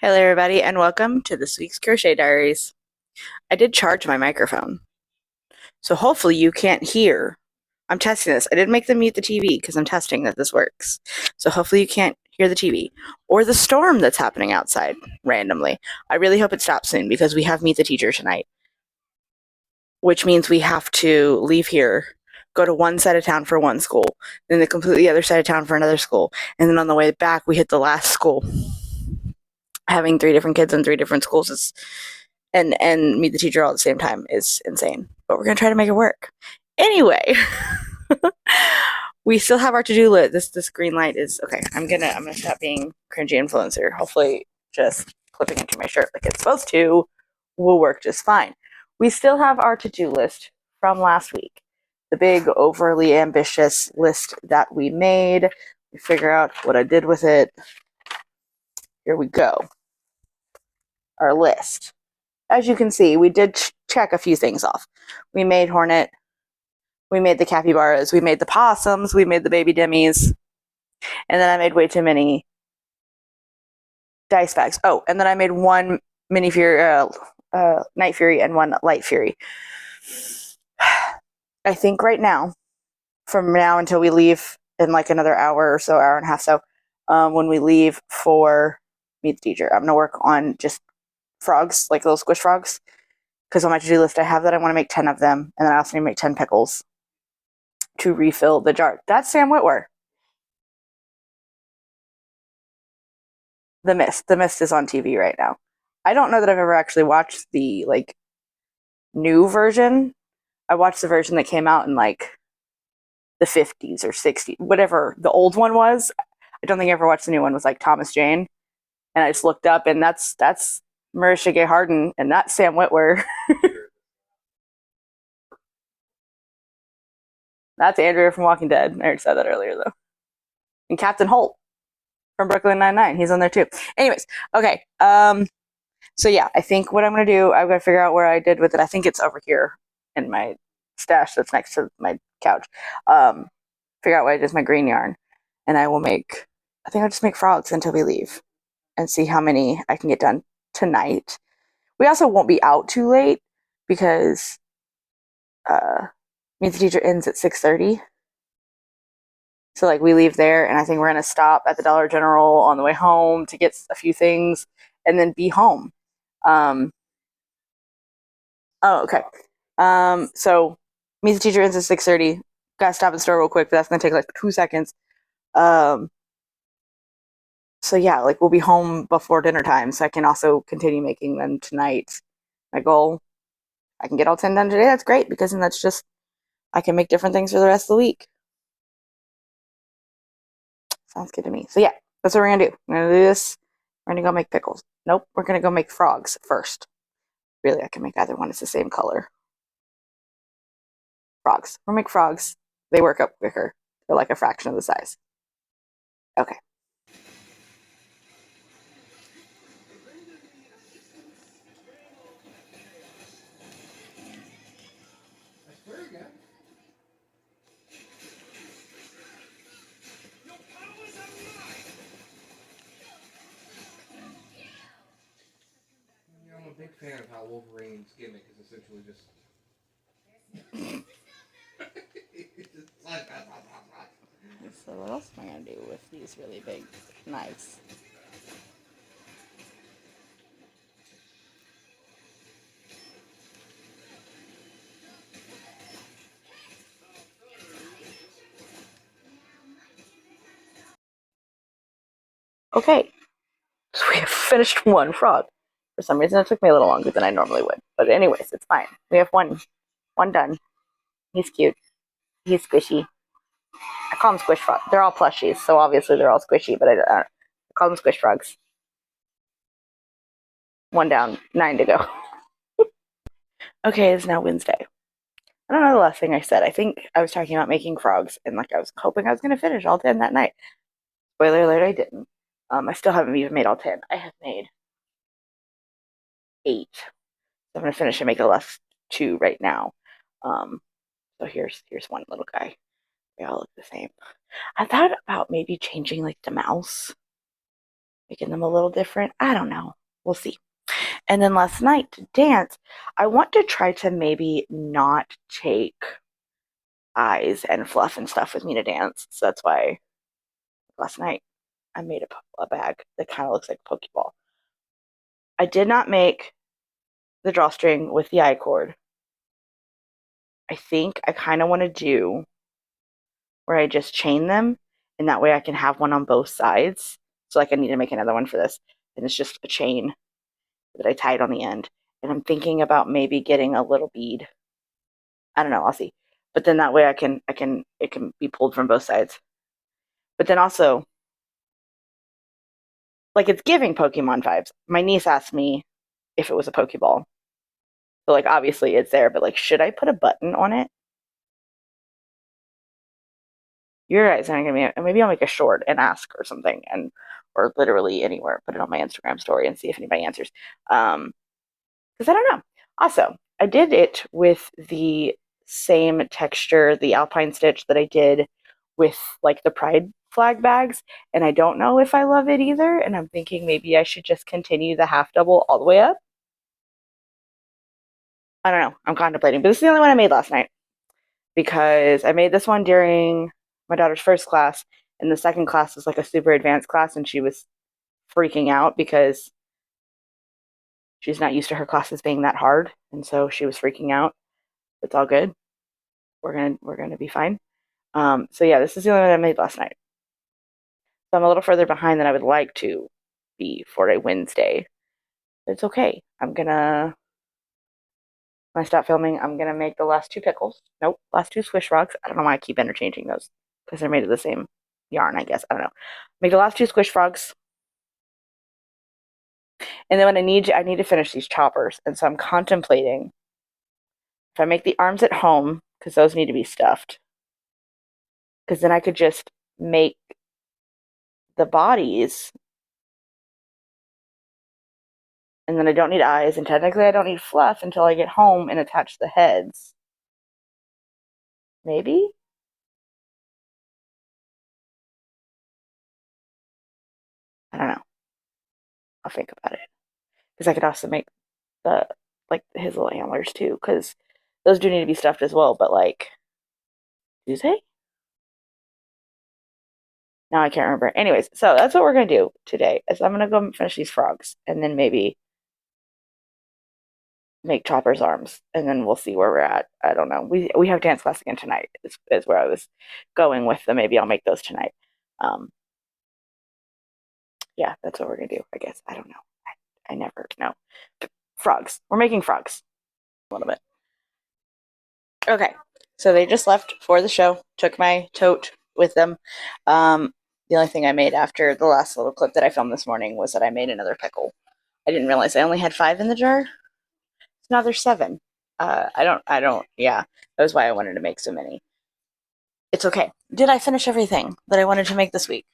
Hello, everybody, and welcome to this week's Crochet Diaries. I did charge my microphone, so hopefully you can't hear. I'm testing this. I didn't make them mute the TV because I'm testing that this works. So hopefully you can't hear the TV or the storm that's happening outside randomly. I really hope it stops soon because we have Meet the Teacher tonight, which means we have to leave here, go to one side of town for one school, then the completely other side of town for another school, and then on the way back we hit the last school. Having 3 different kids in 3 different schools is and meet the teacher all at the same time is insane. But we're gonna try to make it work. Anyway, we still have our to-do list. This green light is okay. I'm gonna stop being cringy influencer. Hopefully, just clipping into my shirt like it's supposed to will work just fine. We still have our to-do list from last week. The big overly ambitious list that we made. We figure out what I did with it. Here we go. Our list. As you can see, we did check a few things off. We made Hornet, we made the capybaras, we made the possums, we made the baby demis, and then I made way too many dice bags. Oh, and then I made one mini Fury, Night Fury and one Light Fury. I think right now, from now until we leave in like another hour or so, hour and a half so, when we leave for Meet the Teacher, I'm going to work on just frogs, like little squish frogs. Because on my to-do list I have that I want to make 10 of them, and then I also need to make 10 pickles to refill the jar. That's Sam Witwer. The Mist. The Mist is on TV right now. I don't know that I've ever actually watched the new version. I watched the version that came out in like the 50s or 60s, whatever the old one was. I don't think I ever watched the new one with like Thomas Jane. And I just looked up, and that's Marisha Gay Harden, and that's Sam Witwer. That's Andrea from Walking Dead. I already said that earlier though. And Captain Holt from Brooklyn Nine-Nine. He's on there too. Anyways, okay. So yeah, I think what I'm gonna do, I've got to figure out where I did with it. I think it's over here in my stash that's next to my couch. Figure out what I did with my green yarn, and I will make. I think I'll just make frogs until we leave, and see how many I can get done tonight. We also won't be out too late because Meet the Teacher ends at 6:30. So like we leave there, and I think we're gonna stop at the Dollar General on the way home to get a few things, and then be home. Oh, okay. So Meet the Teacher ends at 6:30. Gotta stop at the store real quick, but that's gonna take like 2 seconds. So yeah, like we'll be home before dinner time, so I can also continue making them tonight. My goal, I can get all 10 done today. That's great because then that's just I can make different things for the rest of the week. Sounds good to me. So yeah, that's what we're gonna do. We're gonna do this. We're gonna go make pickles. Nope, we're gonna go make frogs first. Really, I can make either one. It's the same color. Frogs. We'll make frogs. They work up quicker. They're like a fraction of the size. Okay. I'm a big fan of how Wolverine's gimmick is essentially just. So what else am I gonna do with these really big knives? Okay, so we have finished one frog. For some reason, it took me a little longer than I normally would. But anyways, it's fine. We have one done. He's cute. He's squishy. I call them squish frogs. They're all plushies, so obviously they're all squishy, but I call them squish frogs. One down, 9 to go. Okay, it's now Wednesday. I don't know the last thing I said. I think I was talking about making frogs, and like I was hoping I was going to finish all 10 that night. Spoiler alert, I didn't. I still haven't even made all 10. I have made 8. So I'm going to finish and make the last 2 right now. So here's one little guy. They all look the same. I thought about maybe changing like the mouse. making them a little different. I don't know. We'll see. And then last night to dance, I want to try to maybe not take eyes and fluff and stuff with me to dance. So that's why last night I made a bag that kind of looks like a Pokeball. I did not make the drawstring with the eye cord. I think I kind of want to do where I just chain them, and that way I can have one on both sides. So like I need to make another one for this, and it's just a chain that I tied on the end. And I'm thinking about maybe getting a little bead. I don't know, I'll see. But then that way it can be pulled from both sides. But then also, like, it's giving Pokemon vibes. My niece asked me if it was a Pokeball. So like obviously it's there, but like should I put a button on it? Your guys aren't gonna be. Maybe I'll make a short and ask or something, and or literally anywhere. Put it on my Instagram story and see if anybody answers. Because I don't know. Also, I did it with the same texture, the alpine stitch that I did with like the pride flag bags, and I don't know if I love it either. And I'm thinking maybe I should just continue the half double all the way up. I don't know. I'm contemplating, but this is the only one I made last night because I made this one during my daughter's first class, and the second class was like a super advanced class, and she was freaking out because she's not used to her classes being that hard, and so she was freaking out. It's all good. We're gonna be fine. So yeah, this is the only one I made last night. So I'm a little further behind than I would like to be for a Wednesday. But it's okay. When I stop filming, I'm gonna make the last two pickles. Nope, last two swish frogs. I don't know why I keep interchanging those because they're made of the same yarn, I guess. I don't know. Make the last two squish frogs. And then what I need to finish these choppers. And so I'm contemplating if I make the arms at home, because those need to be stuffed. Because then I could just make the bodies, and then I don't need eyes, and technically I don't need fluff until I get home and attach the heads. Maybe? I don't know. I'll think about it. Because I could also make the like his little antlers too, because those do need to be stuffed as well, but like do they? Now I can't remember. Anyways, so that's what we're gonna do today. Is I'm gonna go and finish these frogs and then maybe make Chopper's arms, and then we'll see where we're at. I don't know. We have dance class again tonight. Is where I was going with them. Maybe I'll make those tonight. Um, yeah, that's what we're gonna do. I guess I don't know. I never know. Frogs. We're making frogs. A little bit. Okay, so they just left for the show. Took my tote with them. The only thing I made after the last little clip that I filmed this morning was that I made another pickle. I didn't realize I only had 5 in the jar. So now there's 7. Yeah, that was why I wanted to make so many. It's okay. Did I finish everything that I wanted to make this week?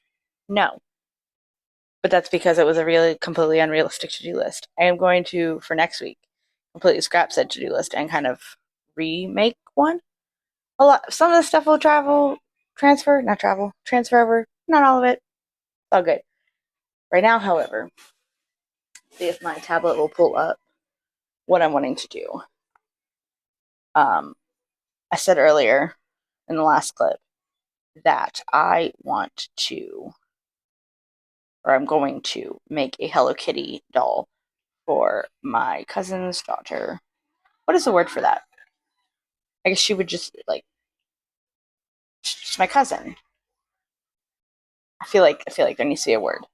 No. But that's because it was a really completely unrealistic to-do list. I am going to, for next week, completely scrap said to-do list and kind of remake one. Some of the stuff will transfer over. Not all of it. It's all good. Right now, however, see if my tablet will pull up what I'm wanting to do. I said earlier in the last clip that I'm going to make a Hello Kitty doll for my cousin's daughter. What is the word for that? I guess she would just like, she's my cousin. I feel like there needs to be a word.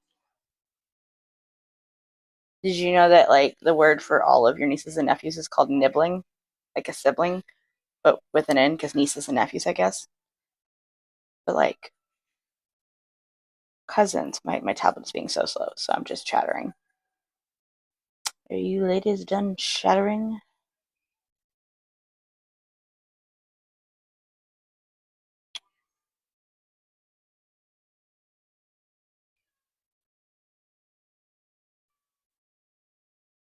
Did you know that like the word for all of your nieces and nephews is called nibbling, like a sibling, but with an N because nieces and nephews, I guess. But like cousins, my tablet's being so slow, so I'm just chattering. Are you ladies done chattering?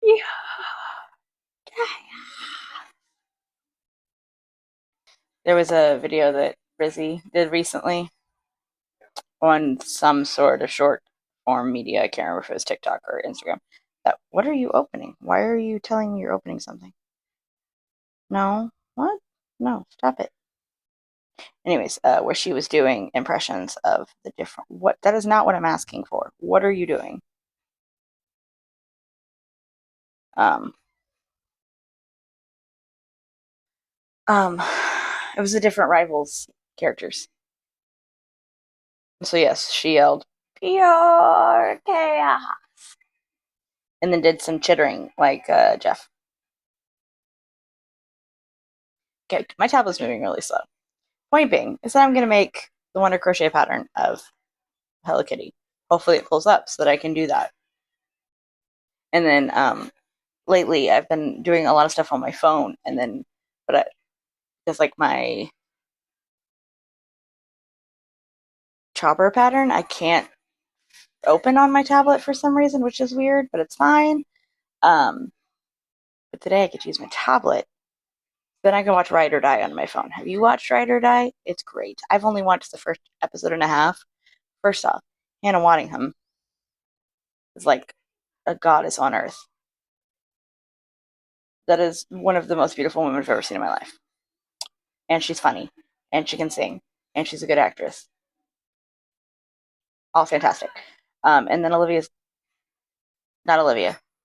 Yeah. There was a video that Rizzy did recently on some sort of short form media. I can't remember if it was TikTok or Instagram. What are you opening? Why are you telling me you're opening something? No. What? No, stop it. Anyways, where she was doing impressions of the different. What? That is not what I'm asking for. What are you doing? Um, um, it was the different rivals characters. So yes, she yelled pure chaos, and then did some chittering like Jeff. Okay, my tablet's moving really slow. Point being is that I'm gonna make the Wonder Crochet pattern of Hello Kitty. Hopefully it pulls up so that I can do that. And then lately I've been doing a lot of stuff on my phone, and then just like my chopper pattern, I can't open on my tablet for some reason, which is weird, but it's fine. But today I get to use my tablet. Then I can watch Ride or Die on my phone. Have you watched Ride or Die? It's great. I've only watched the first episode and a half. First off, Hannah Waddingham is like a goddess on earth. That is one of the most beautiful women I've ever seen in my life. And she's funny. And she can sing. And she's a good actress. All fantastic. And then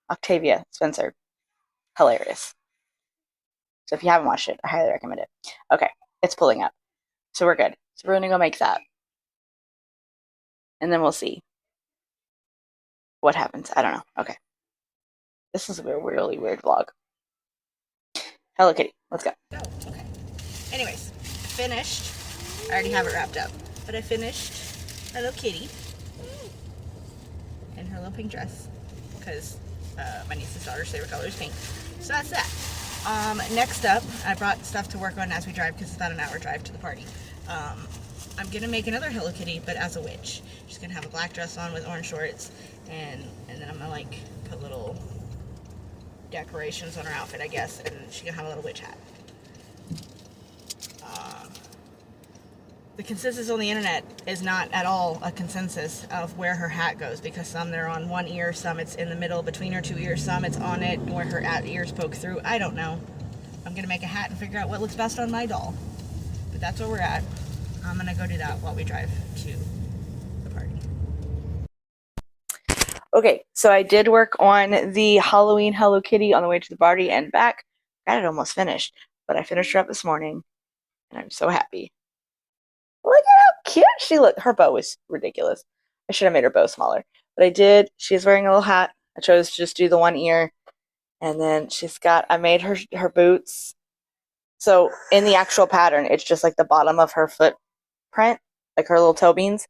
Octavia Spencer. Hilarious. So if you haven't watched it, I highly recommend it. Okay, it's pulling up. So we're good. So we're going to go make that. And then we'll see what happens. I don't know. Okay. This is a really weird vlog. Hello Kitty. Let's go. Oh, okay. Anyways, finished. I already have it wrapped up. But I finished Hello Kitty in her little pink dress. Because my niece's daughter's favorite color is pink. So that's that. Next up, I brought stuff to work on as we drive because it's about an hour drive to the party. I'm gonna make another Hello Kitty, but as a witch. She's gonna have a black dress on with orange shorts, and then I'm gonna like put little decorations on her outfit, I guess, and she's gonna have a little witch hat. The consensus on the internet is not at all a consensus of where her hat goes, because some they're on one ear, some it's in the middle between her two ears, some it's on it where her ears poke through. I don't know. I'm gonna make a hat and figure out what looks best on my doll. But that's where we're at. I'm gonna go do that while we drive to the party. Okay, so I did work on the Halloween Hello Kitty on the way to the party and back. Got it almost finished, but I finished her up this morning, and I'm so happy. Look at how cute she looked. Her bow is ridiculous. I should have made her bow smaller, but I did. She's wearing a little hat. I chose to just do the one ear, and then I made her boots. So in the actual pattern, it's just like the bottom of her footprint, like her little toe beans,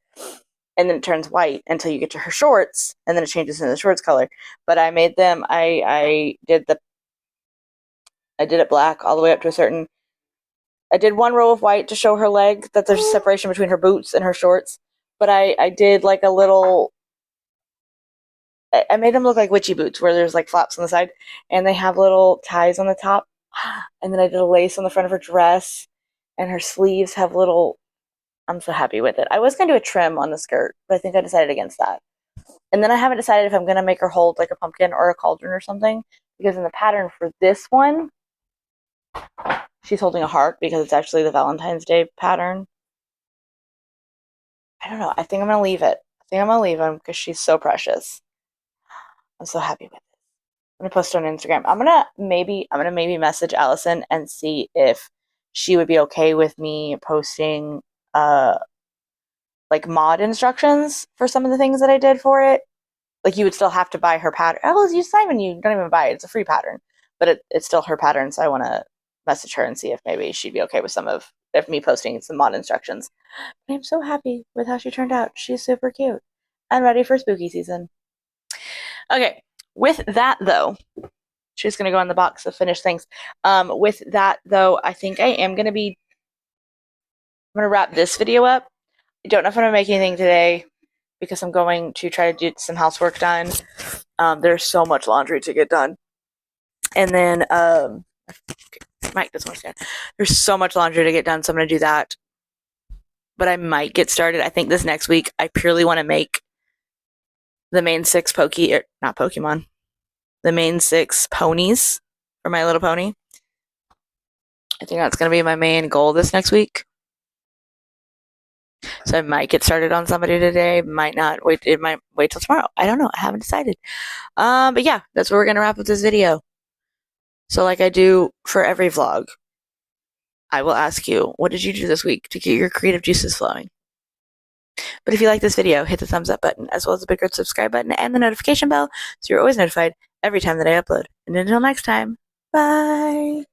and then it turns white until you get to her shorts, and then it changes into the shorts color. But I made them. I did it black all the way up to a certain. I did one row of white to show her leg, that there's a separation between her boots and her shorts. But I did like a little. I made them look like witchy boots, where there's like flaps on the side, and they have little ties on the top. And then I did a lace on the front of her dress, and her sleeves have little. I'm so happy with it. I was going to do a trim on the skirt, but I think I decided against that. And then I haven't decided if I'm going to make her hold like a pumpkin or a cauldron or something, because in the pattern for this one, she's holding a heart because it's actually the Valentine's Day pattern. I don't know. I think I'm going to leave it. I think I'm going to leave him because she's so precious. I'm so happy with it. I'm going to post it on Instagram. I'm going to maybe message Allison and see if she would be okay with me posting like mod instructions for some of the things that I did for it. Like you would still have to buy her pattern. Oh, you Simon, you don't even buy it. It's a free pattern, but it's still her pattern. So I want to message her and see if maybe she'd be okay with if me posting some mod instructions. But I'm so happy with how she turned out. She's super cute. I'm ready for spooky season. Okay, with that though, she's gonna go in the box to finish things. With that though, I think I'm gonna wrap this video up. I don't know if I'm gonna make anything today because I'm going to try to do some housework done. There's so much laundry to get done. And then, Mike doesn't want to stand. There's so much laundry to get done, so I'm going to do that. But I might get started. I think this next week, I purely want to make the main 6 not Pokemon, the main 6 ponies for My Little Pony. I think that's going to be my main goal this next week. So I might get started on somebody today, might not wait. It might wait till tomorrow. I don't know. I haven't decided. But yeah, that's where we're going to wrap up this video. So like I do for every vlog, I will ask you, what did you do this week to get your creative juices flowing? But if you like this video, hit the thumbs up button, as well as the big red subscribe button and the notification bell, so you're always notified every time that I upload. And until next time, bye!